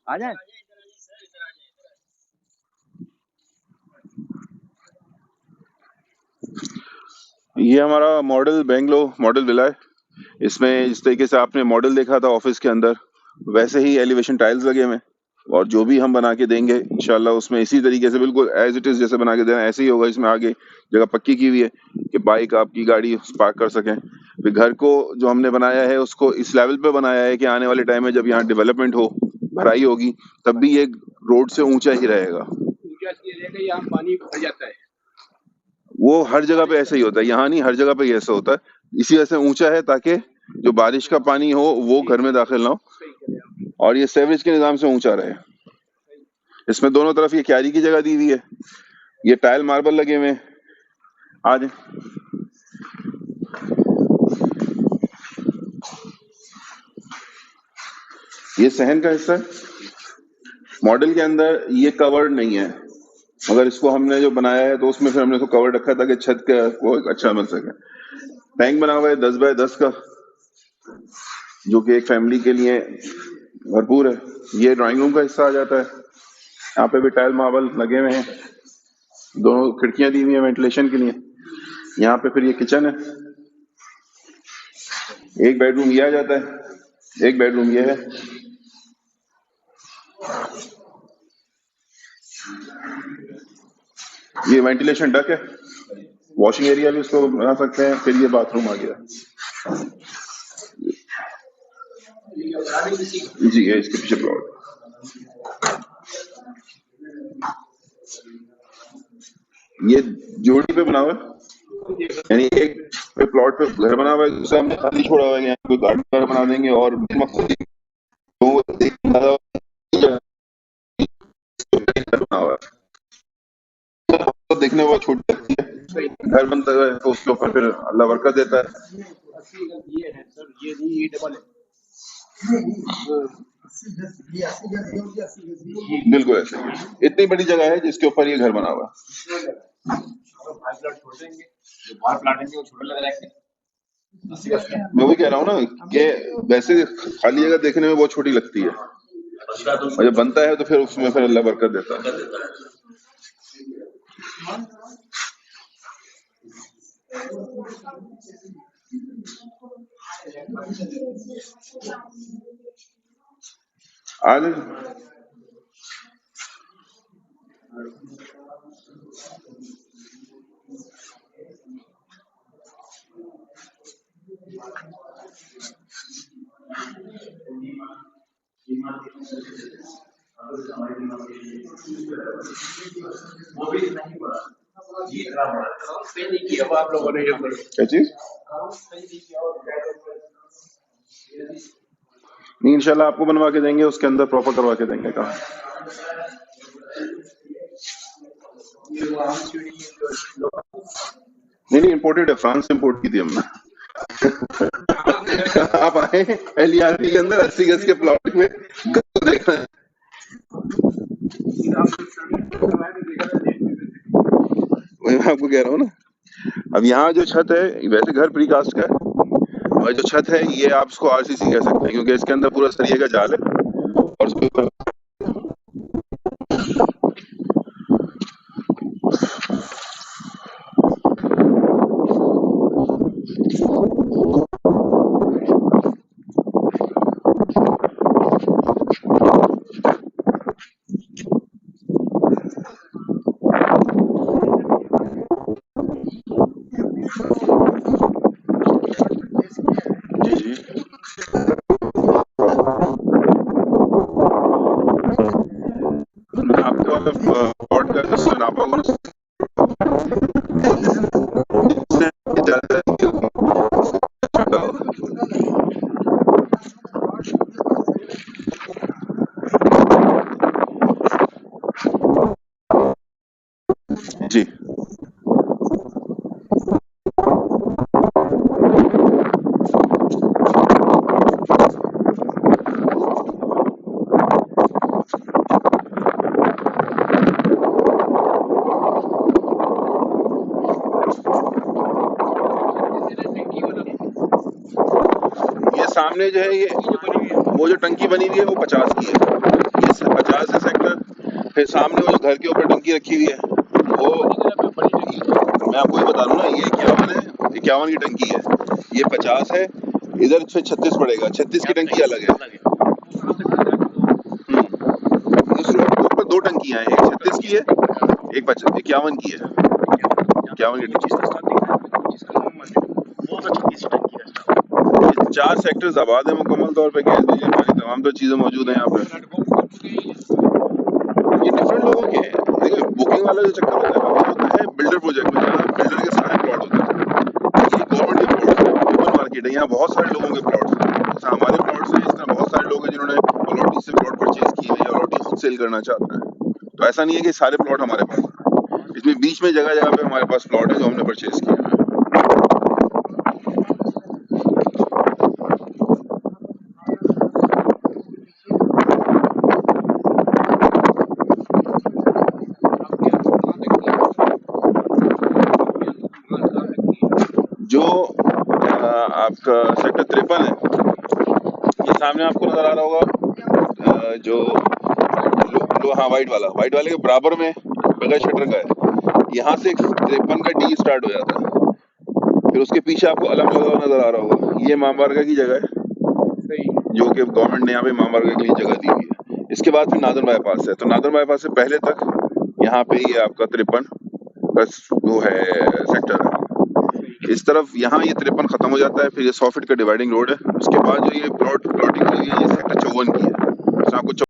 आ जाए। ये हमारा मॉडल बेंगलो मॉडल विला है। इसमें जिस तरीके से आपने मॉडल देखा था ऑफिस के अंदर, वैसे ही एलिवेशन टाइल्स लगे हुए हैं। और जो भी हम बना के देंगे इंशाल्लाह उसमें इसी तरीके से बिल्कुल एज इट इज जैसे बना के देना ऐसे ही होगा। इसमें आगे जगह पक्की की हुई है कि बाइक आपकी गाड़ी पार्क कर सकें। फिर घर को जो हमने बनाया है उसको इस लेवल पे बनाया है कि आने वाले टाइम में जब यहाँ डेवलपमेंट हो, भराई होगी, तब भी ये रोड से ऊंचा ही रहेगा। ऊंचा इसलिए रहेगा, यहाँ पानी भर जाता है। वो हर जगह पे ऐसा ही होता है, यहाँ नहीं, हर जगह पे ही ऐसा होता है। इसी वजह से ऊंचा है ताकि जो बारिश का पानी हो वो घर में दाखिल ना हो, सही कह रहे हैं आप। और ये सेवरेज के निजाम से ऊंचा रहे। इसमें दोनों तरफ ये क्यारी की जगह दी हुई है। ये टाइल मार्बल लगे हुए हैं। आज ये सहन का हिस्सा है। मॉडल के अंदर ये कवर्ड नहीं है, मगर इसको हमने जो बनाया है तो उसमें फिर हमने इसको कवर्ड रखा ताकि छत का वो अच्छा बन सके। टैंक बना हुआ है 10 बाय 10 का, जो कि एक फैमिली के लिए भरपूर है। ये ड्राइंग रूम का हिस्सा आ जाता है। यहाँ पे भी टाइल मार्बल लगे हुए हैं, दोनों खिड़कियां दी हुई है वेंटिलेशन के लिए। यहाँ पे फिर ये किचन है। एक बेडरूम ये आ जाता है, एक बेडरूम ये है। ये वेंटिलेशन डक है, वॉशिंग एरिया भी इसको बना सकते हैं। फिर ये बाथरूम आ गया जी, है इसके पीछे प्लॉट। ये जोड़ी पे बना हुआ है, यानी एक पे प्लॉट पे घर बना हुआ है, दूसरा हमने खाली छोड़ा हुआ है। यहाँ कोई गार्डन बना देंगे और मकसद तो बना हुआ है तो देखने में बहुत छोटी लगती है। घर बनता है तो उसके ऊपर फिर अल्लाह बरकत देता है। ये है सर, ये नहीं, ये डबल है। बिल्कुल ऐसे ही। इतनी बड़ी जगह है जिसके ऊपर ये घर बना हुआ है। बाहर प्लाट छोड़ देंगे, जो बाहर प्लाट है वो छोटे लगा रखेंगे। मैं वही कह रहा हूँ ना कि वैसे खाली जगह देखने में बहुत छोटी लगती है, और जब बनता है तो फिर उसमें फिर अल्लाह बरकत देता है। आज वो भी नहीं पड़ा, ये इतना बड़ा सही नहीं किया वो आप लोगों ने। ये क्या चीज नहीं, इंशाल्लाह आपको बनवा के देंगे, उसके अंदर प्रॉपर करवा के देंगे काम। नहीं, इम्पोर्टेड है, फ्रांस से इम्पोर्ट की थी हमने। आप आए एलईआरटी के अंदर 80 गज के प्लॉट में देखना है। वही मैं आपको कह रहा हूँ ना। अब यहाँ जो छत है वैसे घर प्रीकास्ट का है, और जो छत है ये आप इसको आरसीसी कह सकते हैं, क्योंकि इसके अंदर पूरा सरिये का जाल है और उसके ऊपर जी जी आपके वाला प्लॉट का जो नापा हुआ उससे ज्यादा जी। सामने जो है ये वो जो टंकी बनी हुई है वो 50 की है, ये 50 है सेक्टर। फिर सामने वो जो घर के ऊपर टंकी रखी हुई है वो, मैं आपको ये बता दूं ना, ये 51 है, 51 की टंकी है, ये 50 है। इधर फिर 36 पड़ेगा, 36 की टंकी अलग है। दूसरे ऊपर दो टंकियां हैं, एक 36 की है, एक 51 की है, 51 की टंकी। ये 4 सेक्टर्स आबाद है मुकम्मल तौर पे, गैस बिजली पानी तमाम तो चीजें मौजूद हैं यहाँ पे। ये डिफरेंट लोगों के हैं, देखो बुकिंग वाला जो चक्कर होता है वो होता है बिल्डर प्रोजेक्ट में, जहाँ बिल्डर के सारे प्लॉट होते हैं। ये गवर्नमेंट के प्लॉट है, ओपन मार्केट है, यहाँ बहुत सारे लोगों के प्लॉट हैं। जैसे हमारे प्लॉट्स हैं, इस तरह बहुत सारे लोग हैं जिन्होंने अलॉटी से प्लॉट परचेज किए हैं या अलॉटी खुद सेल करना चाहते हैं। तो ऐसा नहीं है कि सारे प्लॉट हमारे पास हैं, इसमें बीच में जगह जगह पे हमारे पास प्लॉट है जो हमने परचेज किए हैं। जो आपका सेक्टर 53 है, ये सामने आपको नजर आ रहा होगा, जो हाँ वाइट वाले के बराबर में बगैर शटर का है, यहाँ से 53 का डी स्टार्ट हो जाता है। फिर उसके पीछे आपको अलम लगा हुआ नजर आ रहा होगा, ये मां बारगा की जगह है जो कि गवर्नमेंट ने यहाँ पे मां बारगा के लिए जगह दी हुई है। इसके बाद फिर नादर बाईपास है, तो नादर बाईपास से पहले तक यहाँ पे ये आपका 53 बस वो है सेक्टर है। इस तरफ यहाँ ये 53 खत्म हो जाता है, फिर ये 100 फीट का डिवाइडिंग रोड है। उसके बाद जो ये प्लॉटिंग हुई है ये सेक्टर 54 की है।